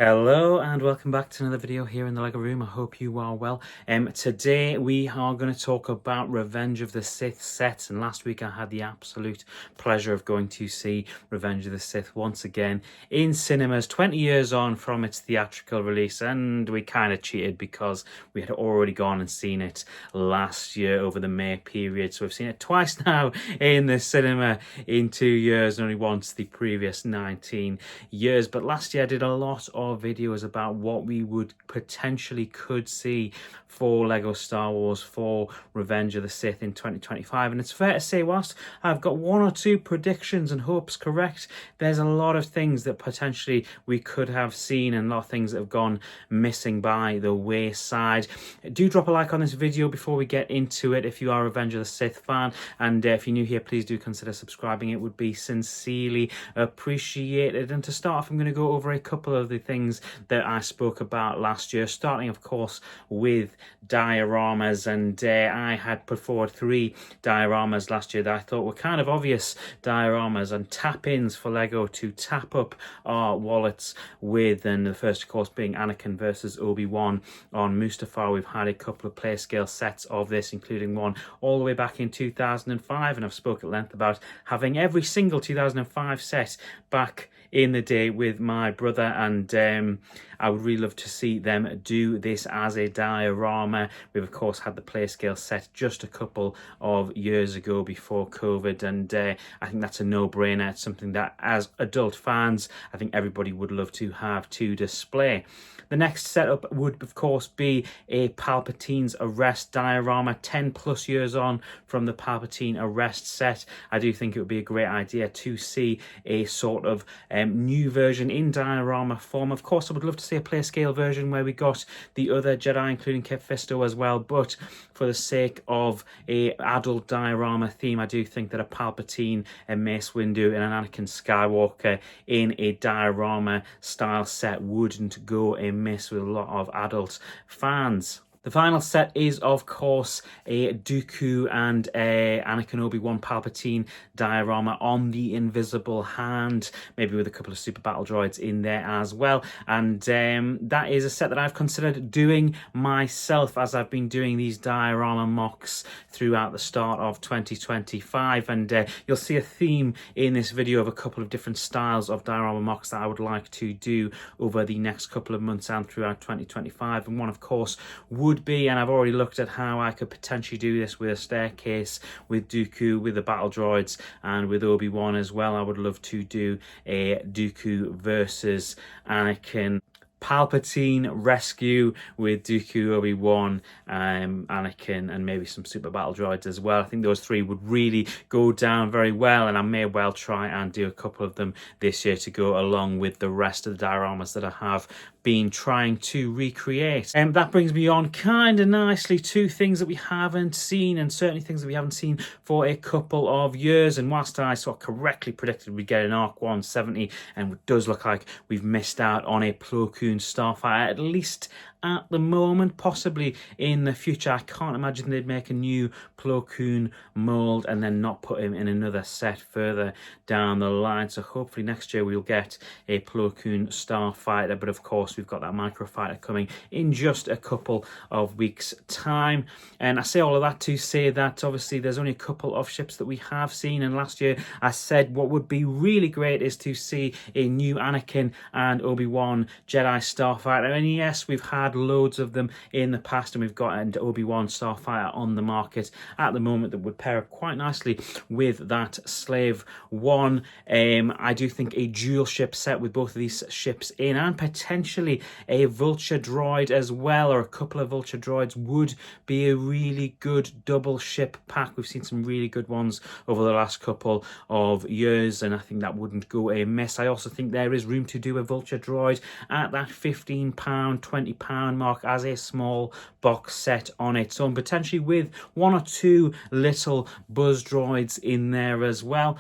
Hello and welcome back to another video here in the LEGO room. I hope you are well. Today we are going to talk about Revenge of the Sith sets, and last week I had the absolute pleasure of going to see Revenge of the Sith once again in cinemas 20 years on from its theatrical release, and we kind of cheated because we had already gone and seen it last year over the May period, so we've seen it twice now in the cinema in 2 years and only once the previous 19 years. But last year I did a lot of videos about what we would potentially could see for Lego Star Wars for Revenge of the Sith in 2025, and it's fair to say whilst I've got one or two predictions and hopes correct, there's a lot of things that potentially we could have seen and a lot of things that have gone missing by the wayside. Do drop a like on this video before we get into it if you are a Revenge of the Sith fan, and if you're new here, please do consider subscribing. It would be sincerely appreciated. And to start off, I'm going to go over a couple of the things that I spoke about last year, starting of course with dioramas, and I had put forward 3 dioramas last year that I thought were kind of obvious dioramas and tap-ins for Lego to tap up our wallets with, and the first of course being Anakin versus Obi-Wan on Mustafar. We've had a couple of play scale sets of this, including one all the way back in 2005, and I've spoken at length about having every single 2005 set back in the day with my brother, and I would really love to see them do this as a diorama. We've of course had the play scale set just a couple of years ago before COVID, and I think that's a no-brainer. It's something that as adult fans I think everybody would love to have to display. The next setup would of course be a Palpatine's arrest diorama, 10 plus years on from the Palpatine arrest set. I do think it would be a great idea to see a sort of new version in diorama form. Of course I would love to see a play scale version where we got the other Jedi including Kit Fisto as well, but for the sake of a adult diorama theme, I do think that a Palpatine, a Mace Windu and an Anakin Skywalker in a diorama style set wouldn't go amiss with a lot of adult fans. The final set is, of course, a Dooku and Anakin Obi-Wan Palpatine diorama on the Invisible Hand, maybe with a couple of super battle droids in there as well. And that is a set that I've considered doing myself, as I've been doing these diorama mocks throughout the start of 2025. And you'll see a theme in this video of a couple of different styles of diorama mocks that I would like to do over the next couple of months and throughout 2025. And one, of course, would be, and I've already looked at how I could potentially do this with a staircase, with Dooku, with the battle droids, and with Obi-Wan as well. I would love to do a Dooku versus Anakin Palpatine rescue with Dooku, Obi-Wan, Anakin, and maybe some super battle droids as well. I think those 3 would really go down very well, and I may well try and do a couple of them this year to go along with the rest of the dioramas that I have been trying to recreate. And that brings me on kind of nicely to things that we haven't seen, and certainly things that we haven't seen for a couple of years. And whilst I sort of correctly predicted we'd get an ARC 170, and it does look like we've missed out on a Plo Koon Starfighter, at least at the moment. Possibly in the future, I can't imagine they'd make a new Plo Koon mold and then not put him in another set further down the line. So hopefully next year we'll get a Plo Koon Starfighter, but of course we've got that microfighter coming in just a couple of weeks time. And I say all of that to say that obviously there's only a couple of ships that we have seen, and last year I said what would be really great is to see a new Anakin and Obi-Wan Jedi Starfighter. And yes, we've had loads of them in the past, and we've got an Obi-Wan Starfighter on the market at the moment that would pair up quite nicely with that Slave One. I do think a dual ship set with both of these ships in, and potentially a Vulture droid as well, or a couple of Vulture droids, would be a really good double ship pack. We've seen some really good ones over the last couple of years, and I think that wouldn't go amiss. I also think there is room to do a Vulture droid at that £15, £20 mark as a small box set on its own, potentially with 1 or 2 little buzz droids in there as well.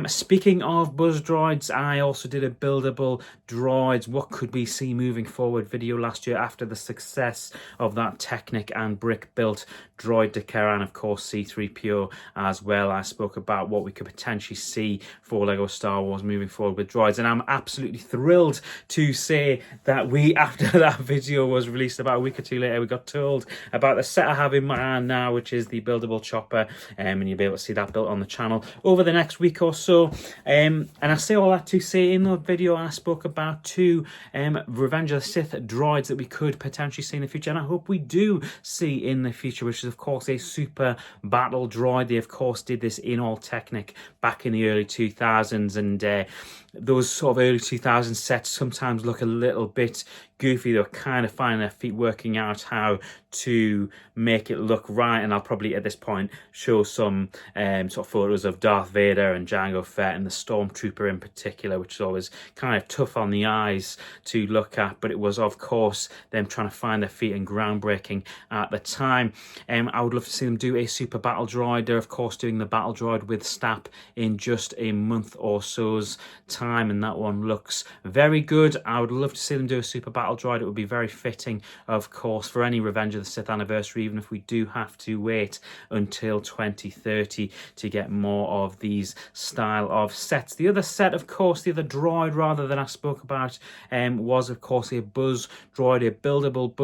Speaking of buzz droids, I also did a buildable droids, what could we see moving forward video last year after the success of that Technic and brick built droid Dakar, and of course C-3PO as well. I spoke about what we could potentially see for Lego Star Wars moving forward with droids, and I'm absolutely thrilled to say that we, after that video was released about a week or two later, we got told about the set I have in my hand now, which is the buildable chopper, and you'll be able to see that built on the channel over the next week or so. And I say all that to say, in the video I spoke about two Revenge of the Sith droids that we could potentially see in the future, and I hope we do see in the future, which is of course a super battle droid. They of course did this in all Technic back in the early 2000s, and those sort of early 2000s sets sometimes look a little bit goofy. They're kind of finding their feet working out how to make it look right, and I'll probably at this point show some sort of photos of Darth Vader and Jango Fett and the Stormtrooper in particular, which is always kind of tough on the eyes to look at, but it was of course them trying to find their feet and groundbreaking at the time. I would love to see them do a super battle droid. They're of course doing the battle droid with Stap in just a month or so's time, and that one looks very good. I would love to see them do a super battle droid. It would be very fitting of course for any Revenge of the Sith anniversary, even if we do have to wait until 2030 to get more of these style of sets. The other set, of course, the other droid rather than I spoke about was of course a buzz droid, a buildable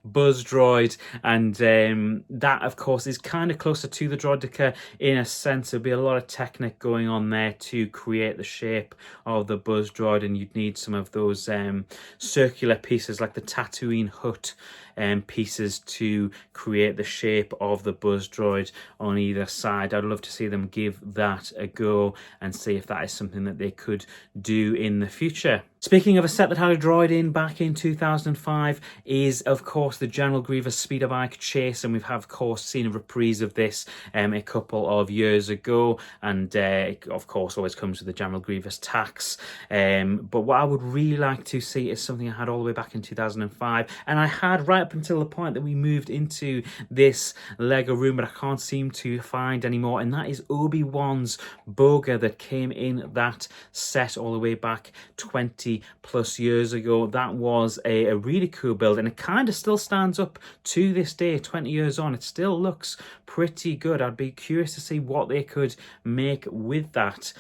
buzz droid, and that of course is kind of closer to the droideka in a sense. There'll be a lot of Technic going on there to create the shape of the buzz droid, and you'd need some of those circular pieces like the Tatooine hut pieces to create the shape of the buzz droid on either side. I'd love to see them give that a go and see if that is something that they could do in the future. Speaking of a set that had a droid in back in 2005 is of course the General Grievous speeder bike chase, and we've of course seen a reprise of this a couple of years ago, and it of course always comes with the General Grievous tax, but what I would really like to see is something I had all the way back in 2005, and I had right up until the point that we moved into this Lego room, but I can't seem to find anymore, and that is Obi-Wan's Boga that came in that set all the way back 20 plus years ago. That was a really cool build, and it kind of still stands up to this day 20 years on. It still looks pretty good. I'd be curious to see what they could make with that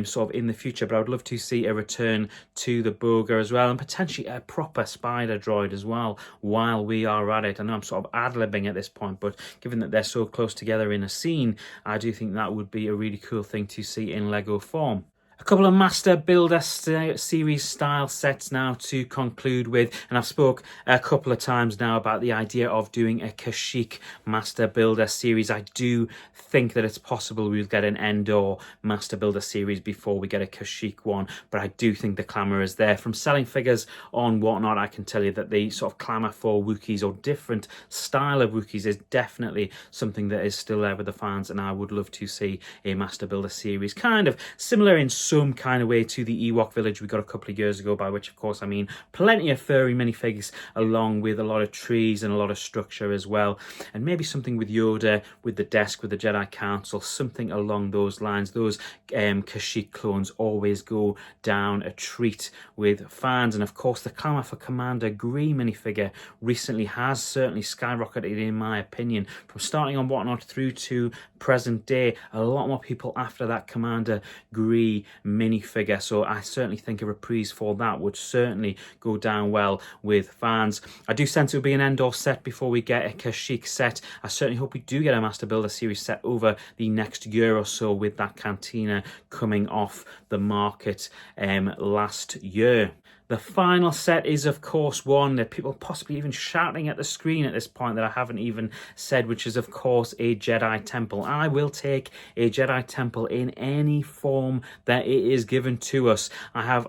sort of in the future, but I would love to see a return to the Boga as well, and potentially a proper spider droid as well while we are at it. I know I'm sort of ad-libbing at this point, but given that they're so close together in a scene, I do think that would be a really cool thing to see in Lego form. A couple of Master Builder series style sets now to conclude with, and I've spoke a couple of times now about the idea of doing a Kashyyyk Master Builder series. I do think that it's possible we'll get an Endor Master Builder series before we get a Kashyyyk one, but I do think the clamour is there. From selling figures on whatnot, I can tell you that the sort of clamour for Wookiees or different style of Wookiees is definitely something that is still there with the fans, and I would love to see a Master Builder series kind of similar in some kind of way to the Ewok village we got a couple of years ago, by which of course I mean plenty of furry minifigs along with a lot of trees and a lot of structure as well, and maybe something with Yoda, with the desk, with the Jedi Council, something along those lines. Those Kashyyyk clones always go down a treat with fans, and of course the clamour for Commander Gree minifigure recently has certainly skyrocketed in my opinion, from starting on whatnot through to present day. A lot more people after that Commander Gree minifigure, so I certainly think a reprise for that would certainly go down well with fans. I do sense it will be an Endor set before we get a Kashyyyk set. I certainly hope we do get a Master Builder series set over the next year or so, with that Cantina coming off the market last year. The final set is of course one that people possibly even shouting at the screen at this point that I haven't even said, which is of course a Jedi Temple. I will take a Jedi Temple in any form that it is given to us. I have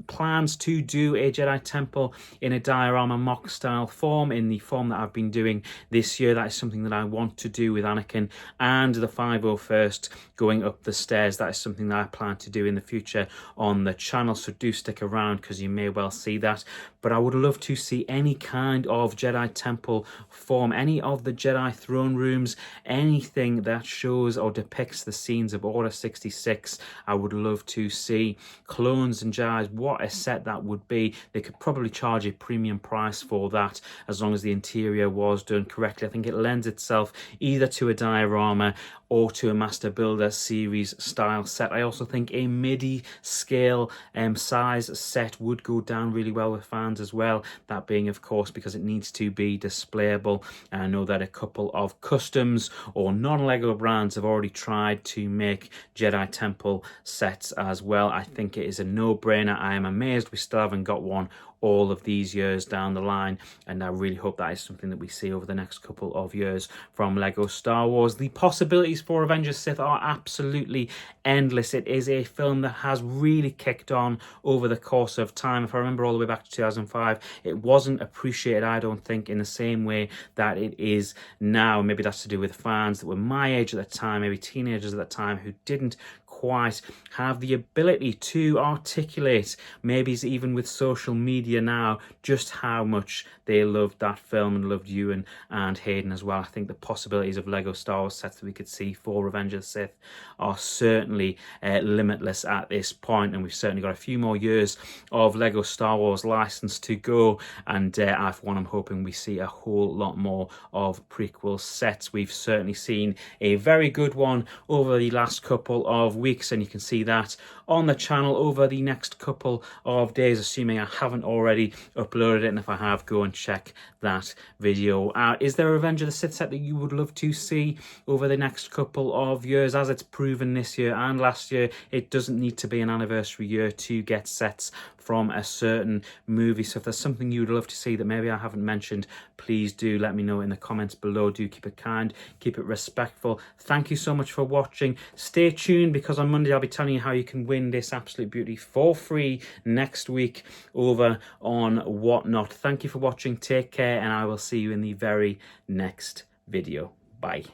plans to do a Jedi Temple in a diorama mock style form, in the form that I've been doing this year. That is something that I want to do with Anakin and the 501st going up the stairs. That is something that I plan to do in the future on the channel, so do stick around because you may well see that. But I would love to see any kind of Jedi Temple form, any of the Jedi throne rooms, anything that shows or depicts the scenes of Order 66. I would love to see clones and Jedis. What a set that would be. They could probably charge a premium price for that as long as the interior was done correctly. I think it lends itself either to a diorama or to a Master Builder series style set. I also think a MIDI scale size set would go down really well with fans as well. That being, of course, because it needs to be displayable. And I know that a couple of customs or non-Lego brands have already tried to make Jedi Temple sets as well. I think it is a no-brainer. I am amazed we still haven't got one all of these years down the line, and I really hope that is something that we see over the next couple of years from Lego Star Wars. The possibilities for Revenge of the Sith are absolutely endless. It is a film that has really kicked on over the course of time. If I remember all the way back to 2005, it wasn't appreciated, I don't think, in the same way that it is now. Maybe that's to do with fans that were my age at the time, maybe teenagers at the time, who didn't quite have the ability to articulate, maybe even with social media now, just how much they loved that film and loved Ewan and Hayden as well. I think the possibilities of Lego Star Wars sets that we could see for Revenge of the Sith are certainly limitless at this point, and we've certainly got a few more years of Lego Star Wars license to go, and I'm hoping we see a whole lot more of prequel sets. We've certainly seen a very good one over the last couple of weeks, and you can see that on the channel over the next couple of days, assuming I haven't already uploaded it, and if I have, go and check that video out. Is there a Revenge of the Sith set that you would love to see over the next couple of years? As it's proven this year and last year, it doesn't need to be an anniversary year to get sets from a certain movie. So if there's something you would love to see that maybe I haven't mentioned, please do let me know in the comments below. Do keep it kind, keep it respectful. Thank you so much for watching. Stay tuned, because on Monday I'll be telling you how you can win this absolute beauty for free next week over on Whatnot. Thank you for watching. Take care, and I will see you in the very next video. Bye.